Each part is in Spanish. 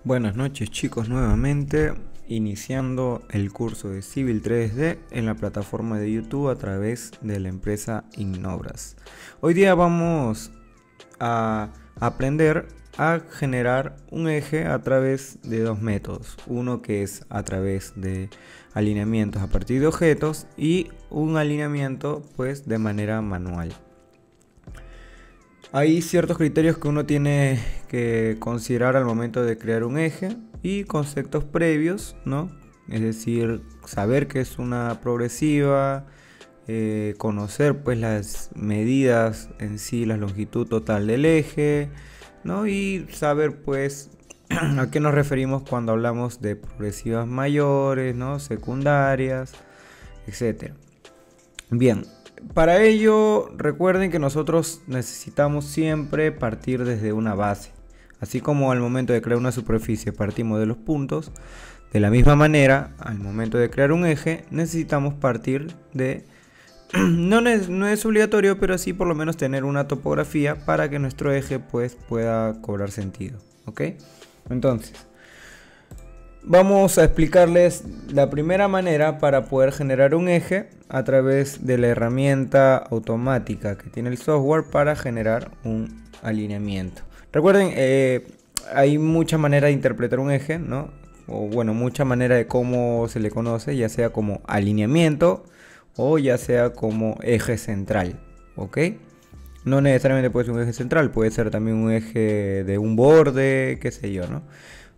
Buenas noches chicos, nuevamente iniciando el curso de Civil 3D en la plataforma de YouTube a través de la empresa Innobras. Hoy día vamos a aprender a generar un eje a través de dos métodos. Uno que es a través de alineamientos a partir de objetos y un alineamiento pues de manera manual. Hay ciertos criterios que uno tiene que considerar al momento de crear un eje y conceptos previos, ¿no? Es decir, saber que es una progresiva, conocer pues las medidas en sí, la longitud total del eje, ¿no? Y saber pues a qué nos referimos cuando hablamos de progresivas mayores, ¿no? Secundarias, etcétera. Bien. Para ello, recuerden que nosotros necesitamos siempre partir desde una base. Así como al momento de crear una superficie partimos de los puntos, de la misma manera, al momento de crear un eje, necesitamos partir de... No es obligatorio, pero sí por lo menos tener una topografía para que nuestro eje pues, pueda cobrar sentido. ¿Ok? Entonces... vamos a explicarles la primera manera para poder generar un eje a través de la herramienta automática que tiene el software para generar un alineamiento. Recuerden, hay muchas maneras de interpretar un eje, ¿no? O bueno, muchas maneras de cómo se le conoce, ya sea como alineamiento o ya sea como eje central, ¿ok? No necesariamente puede ser un eje central, puede ser también un eje de un borde, qué sé yo, ¿no?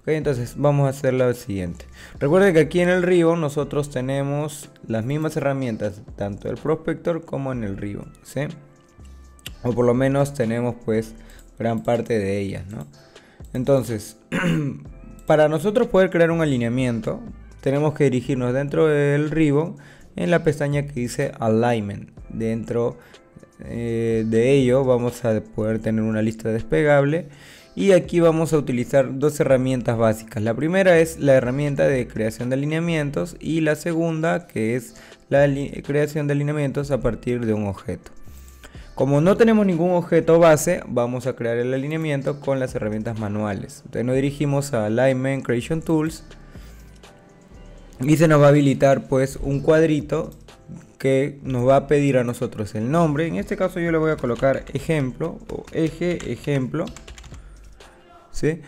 Ok, entonces vamos a hacer lo siguiente. Recuerden que aquí en el Ribbon nosotros tenemos las mismas herramientas, tanto el Prospector como en el Ribbon, ¿sí? O por lo menos tenemos pues gran parte de ellas, ¿no? Entonces, para nosotros poder crear un alineamiento, tenemos que dirigirnos dentro del Ribbon en la pestaña que dice Alignment. Dentro de ello vamos a poder tener una lista desplegable. Y aquí vamos a utilizar dos herramientas básicas. La primera es la herramienta de creación de alineamientos y la segunda que es la creación de alineamientos a partir de un objeto. Como no tenemos ningún objeto base, vamos a crear el alineamiento con las herramientas manuales. Entonces nos dirigimos a Alignment Creation Tools y se nos va a habilitar pues un cuadrito que nos va a pedir a nosotros el nombre. En este caso yo le voy a colocar ejemplo o eje ejemplo. ¿Sí?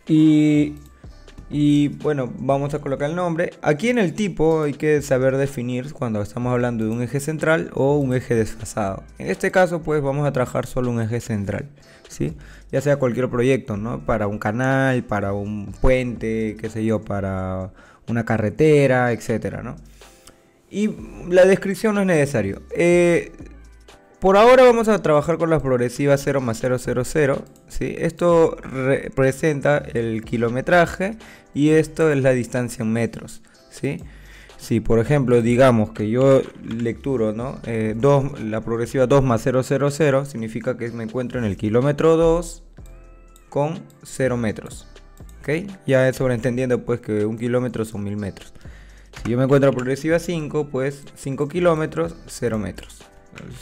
Y bueno, vamos a colocar el nombre. Aquí en el tipo hay que saber definir cuando estamos hablando de un eje central o un eje desfasado. En este caso pues vamos a trabajar solo un eje central, ¿sí? Ya sea cualquier proyecto, ¿no? Para un canal, para un puente, qué sé yo, para una carretera, etcétera, ¿no? Y la descripción no es necesario. Por ahora vamos a trabajar con las progresivas 0 más 0, 0, 0, ¿sí? Esto representa el kilometraje y esto es la distancia en metros, ¿sí? Si por ejemplo digamos que yo lecturo, ¿no? La progresiva 2 más 0, 0, 0 significa que me encuentro en el kilómetro 2 con 0 metros, ¿ok? Ya es sobreentendiendo pues que un kilómetro son 1000 metros. Si yo me encuentro en progresiva 5, pues 5 kilómetros, 0 metros.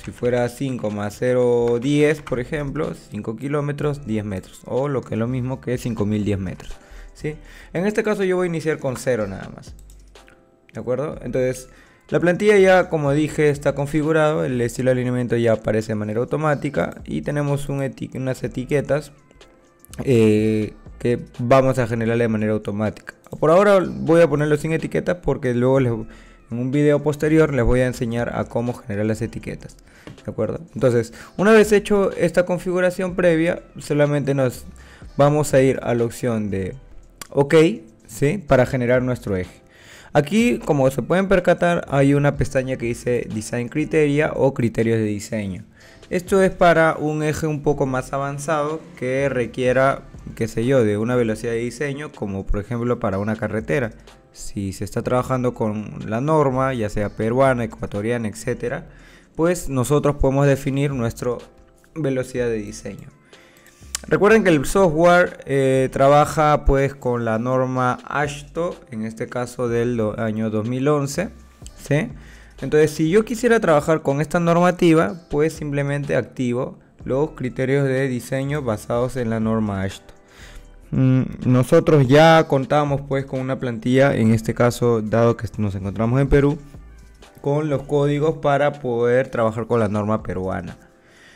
Si fuera 5 más 0, 10, por ejemplo, 5 kilómetros, 10 metros. O lo que es lo mismo que 5010 metros, ¿sí? En este caso yo voy a iniciar con 0 nada más. ¿De acuerdo? Entonces, la plantilla ya, como dije, está configurado. El estilo de alineamiento ya aparece de manera automática. Y tenemos unas etiquetas que vamos a generar de manera automática. Por ahora voy a ponerlo sin etiquetas porque luego en un video posterior les voy a enseñar a cómo generar las etiquetas, ¿de acuerdo? Entonces, una vez hecho esta configuración previa, solamente nos vamos a ir a la opción de OK, ¿sí? Para generar nuestro eje. Aquí, como se pueden percatar, hay una pestaña que dice Design Criteria o criterios de diseño. Esto es para un eje un poco más avanzado que requiera, qué sé yo, de una velocidad de diseño, como por ejemplo para una carretera. Si se está trabajando con la norma, ya sea peruana, ecuatoriana, etcétera, pues nosotros podemos definir nuestra velocidad de diseño. Recuerden que el software trabaja pues con la norma AASHTO, en este caso del año 2011, ¿sí? Entonces, si yo quisiera trabajar con esta normativa, pues simplemente activo los criterios de diseño basados en la norma AASHTO. nosotros ya contamos pues con una plantilla, en este caso, dado que nos encontramos en Perú, con los códigos para poder trabajar con la norma peruana,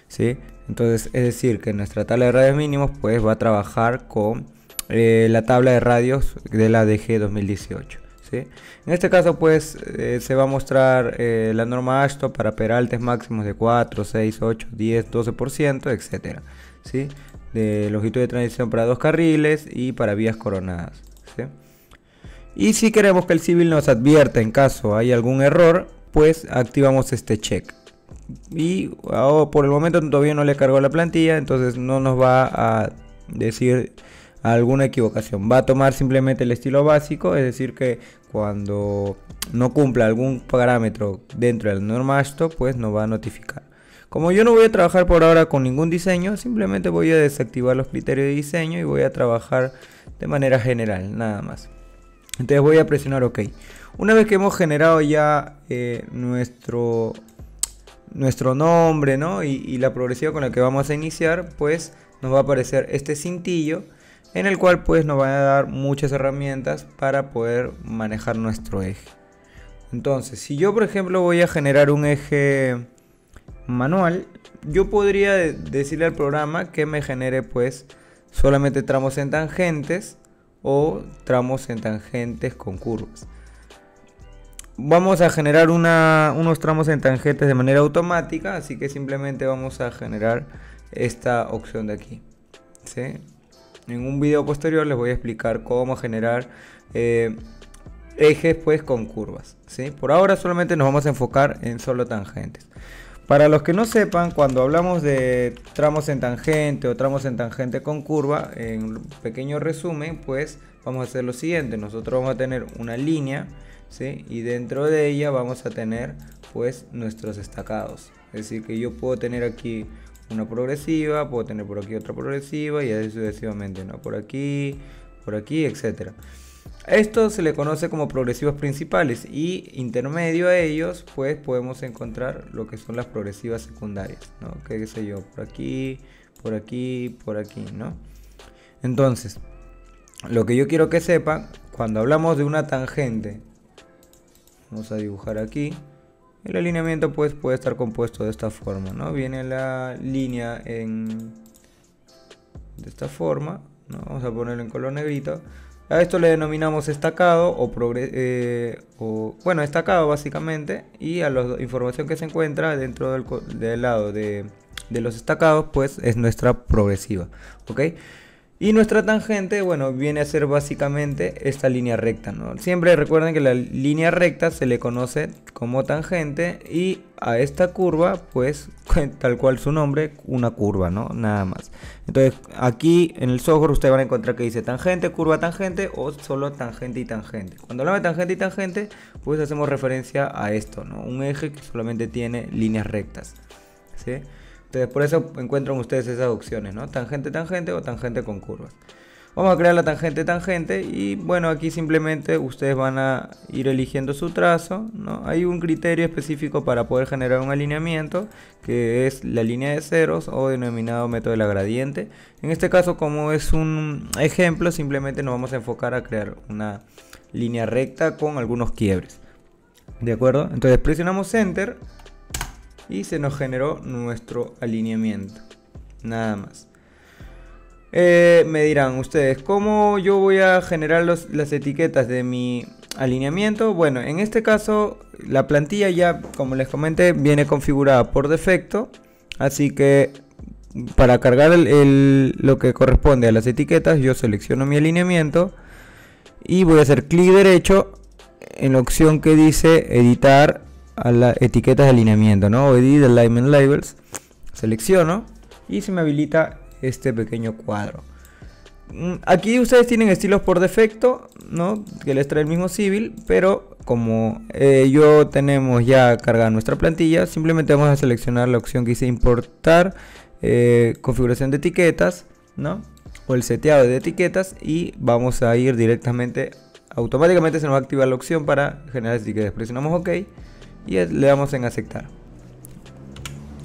¿sí? Entonces, es decir, que nuestra tabla de radios mínimos pues va a trabajar con la tabla de radios de la DG 2018, ¿sí? En este caso pues se va a mostrar la norma AASHTO para peraltes máximos de 4, 6, 8, 10, 12%, etcétera, ¿sí? De longitud de transición para 2 carriles y para vías coronadas, ¿sí? Y si queremos que el civil nos advierta en caso hay algún error, pues activamos este check. Y por el momento todavía no le cargó la plantilla, entonces no nos va a decir alguna equivocación. Va a tomar simplemente el estilo básico, es decir que cuando no cumpla algún parámetro dentro de la norma AASHTO, pues nos va a notificar. Como yo no voy a trabajar por ahora con ningún diseño, simplemente voy a desactivar los criterios de diseño y voy a trabajar de manera general, nada más. Entonces voy a presionar OK. Una vez que hemos generado ya nuestro nombre, ¿no? y la progresiva con la que vamos a iniciar, pues nos va a aparecer este cintillo en el cual pues nos va a dar muchas herramientas para poder manejar nuestro eje. Entonces, si yo por ejemplo voy a generar un eje manual, yo podría decirle al programa que me genere pues solamente tramos en tangentes o tramos en tangentes con curvas. Vamos a generar unos tramos en tangentes de manera automática, así que simplemente vamos a generar esta opción de aquí, ¿sí? En un video posterior les voy a explicar cómo generar ejes pues con curvas, ¿sí? Por ahora solamente nos vamos a enfocar en solo tangentes. Para los que no sepan, cuando hablamos de tramos en tangente o tramos en tangente con curva, en un pequeño resumen, pues vamos a hacer lo siguiente. Nosotros vamos a tener una línea, ¿sí? Y dentro de ella vamos a tener pues nuestros estacados. Es decir, que yo puedo tener aquí una progresiva, puedo tener por aquí otra progresiva y así sucesivamente, ¿no? Por aquí, etcétera. Esto se le conoce como progresivos principales y intermedio a ellos pues podemos encontrar lo que son las progresivas secundarias, ¿no? ¿Qué sé yo? Por aquí, ¿no? Entonces, lo que yo quiero que sepan, cuando hablamos de una tangente, vamos a dibujar aquí, el alineamiento pues puede estar compuesto de esta forma, ¿no? Viene la línea de esta forma, ¿no? Vamos a ponerlo en color negrito. A esto le denominamos estacado bueno, estacado básicamente, y a la información que se encuentra dentro del lado de los estacados pues es nuestra progresiva, ¿ok? Y nuestra tangente, bueno, viene a ser básicamente esta línea recta, ¿no? Siempre recuerden que la línea recta se le conoce como tangente y a esta curva, pues, tal cual su nombre, una curva, ¿no? Nada más. Entonces, aquí en el software ustedes van a encontrar que dice tangente, curva, tangente o solo tangente y tangente. Cuando hablamos de tangente y tangente, pues hacemos referencia a esto, ¿no? Un eje que solamente tiene líneas rectas, ¿sí? Entonces por eso encuentran ustedes esas opciones, ¿no? Tangente, tangente o tangente con curvas. Vamos a crear la tangente, tangente y bueno, aquí simplemente ustedes van a ir eligiendo su trazo, ¿no? Hay un criterio específico para poder generar un alineamiento que es la línea de ceros o denominado método de la gradiente. En este caso, como es un ejemplo, simplemente nos vamos a enfocar a crear una línea recta con algunos quiebres, ¿de acuerdo? Entonces presionamos Enter y se nos generó nuestro alineamiento, nada más. Me dirán ustedes, ¿cómo yo voy a generar las etiquetas de mi alineamiento? Bueno, en este caso la plantilla ya, como les comenté, viene configurada por defecto, así que para cargar lo que corresponde a las etiquetas, yo selecciono mi alineamiento y voy a hacer clic derecho en la opción que dice editar a las etiquetas de alineamiento, ¿no? O Edit Alignment Labels. Selecciono y se me habilita este pequeño cuadro. Aquí ustedes tienen estilos por defecto, ¿no? Que les trae el mismo Civil, pero como yo tenemos ya cargada nuestra plantilla, simplemente vamos a seleccionar la opción que dice importar configuración de etiquetas, ¿no? O el seteado de etiquetas y vamos a ir directamente, automáticamente se nos va a activar la opción para generar etiquetas. Presionamos OK y le damos en aceptar.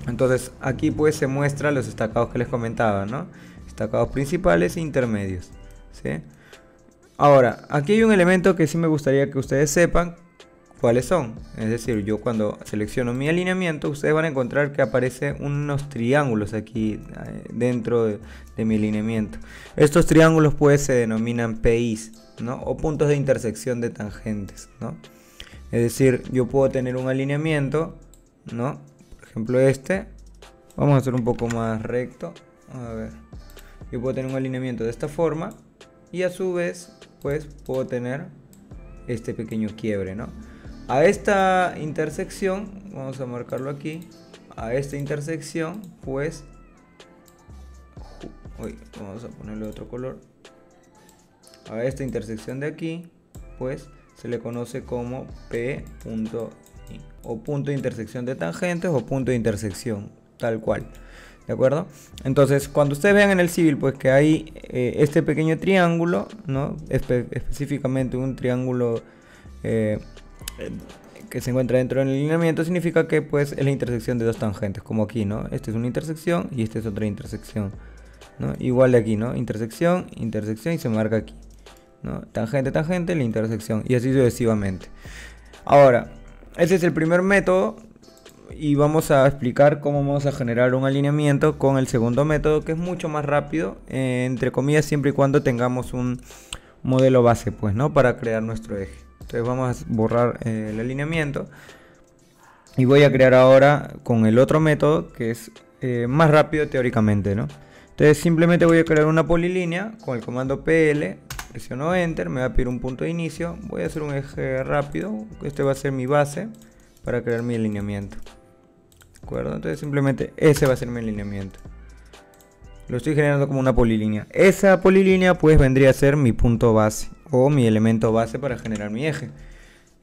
Entonces aquí pues se muestra los estacados que les comentaba, ¿no? Estacados principales e intermedios. ¿sí? Ahora, aquí hay un elemento que sí me gustaría que ustedes sepan cuáles son. Es decir, yo cuando selecciono mi alineamiento, ustedes van a encontrar que aparecen unos triángulos aquí dentro de mi alineamiento. Estos triángulos pues se denominan PIs, ¿no? O puntos de intersección de tangentes, ¿no? Es decir, yo puedo tener un alineamiento, ¿no? Por ejemplo este. Vamos a hacer un poco más recto. A ver. Yo puedo tener un alineamiento de esta forma. Y a su vez, pues puedo tener este pequeño quiebre, ¿no? A esta intersección, vamos a marcarlo aquí. A esta intersección, pues... vamos a ponerle otro color. A esta intersección de aquí, pues se le conoce como P.I, o punto de intersección de tangentes o punto de intersección, tal cual. ¿De acuerdo? Entonces, cuando ustedes vean en el civil, pues que hay este pequeño triángulo, ¿no? Específicamente un triángulo que se encuentra dentro del alineamiento, significa que pues es la intersección de dos tangentes, como aquí, ¿no? Esta es una intersección y esta es otra intersección, ¿no? Igual de aquí, ¿no? Intersección, intersección y se marca aquí, ¿no? Tangente, tangente, la intersección y así sucesivamente. Ahora, ese es el primer método. Y vamos a explicar cómo vamos a generar un alineamiento con el segundo método, que es mucho más rápido, entre comillas, siempre y cuando tengamos un modelo base, pues, ¿no? Para crear nuestro eje. Entonces vamos a borrar el alineamiento y voy a crear ahora con el otro método, que es más rápido teóricamente, ¿no? Entonces simplemente voy a crear una polilínea con el comando PL, presiono Enter, me va a pedir un punto de inicio, voy a hacer un eje rápido, este va a ser mi base para crear mi alineamiento. ¿De acuerdo? Entonces simplemente ese va a ser mi alineamiento. Lo estoy generando como una polilínea. Esa polilínea pues vendría a ser mi punto base o mi elemento base para generar mi eje.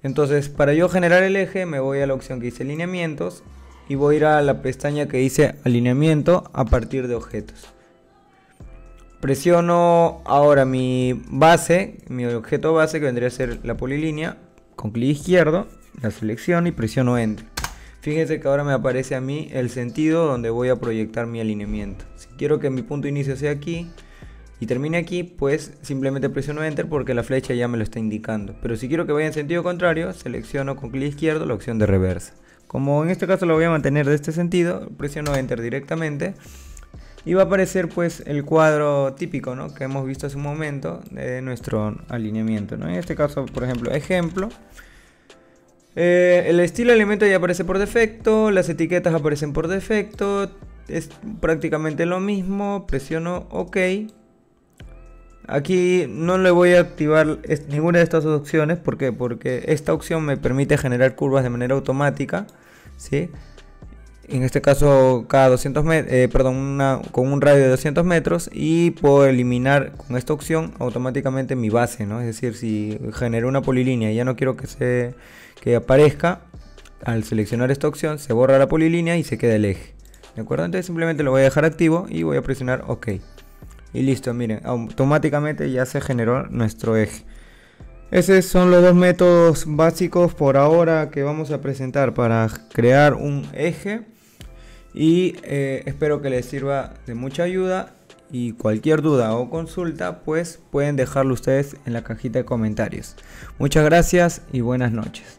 Entonces para yo generar el eje me voy a la opción que dice alineamientos y voy a ir a la pestaña que dice alineamiento a partir de objetos. Presiono ahora mi base, mi objeto base que vendría a ser la polilínea, con clic izquierdo, la selecciono y presiono Enter. Fíjense que ahora me aparece a mí el sentido donde voy a proyectar mi alineamiento. Si quiero que mi punto de inicio sea aquí y termine aquí, pues simplemente presiono Enter porque la flecha ya me lo está indicando. Pero si quiero que vaya en sentido contrario, selecciono con clic izquierdo la opción de reversa. Como en este caso lo voy a mantener de este sentido, presiono Enter directamente y va a aparecer pues el cuadro típico, ¿no? Que hemos visto hace un momento de nuestro alineamiento, ¿no? En este caso, por ejemplo, ejemplo. El estilo de elemento ya aparece por defecto, las etiquetas aparecen por defecto, es prácticamente lo mismo, presiono OK. Aquí no le voy a activar ninguna de estas dos opciones, ¿por qué? Porque esta opción me permite generar curvas de manera automática, ¿sí? En este caso cada 200 metros, con un radio de 200 metros y puedo eliminar con esta opción automáticamente mi base, ¿no? Es decir, si genero una polilínea y ya no quiero que aparezca, al seleccionar esta opción se borra la polilínea y se queda el eje. ¿De acuerdo? Entonces simplemente lo voy a dejar activo y voy a presionar OK. Y listo, miren, automáticamente ya se generó nuestro eje. Esos son los dos métodos básicos por ahora que vamos a presentar para crear un eje. Y espero que les sirva de mucha ayuda. Y cualquier duda o consulta, pues pueden dejarlo ustedes en la cajita de comentarios. Muchas gracias y buenas noches.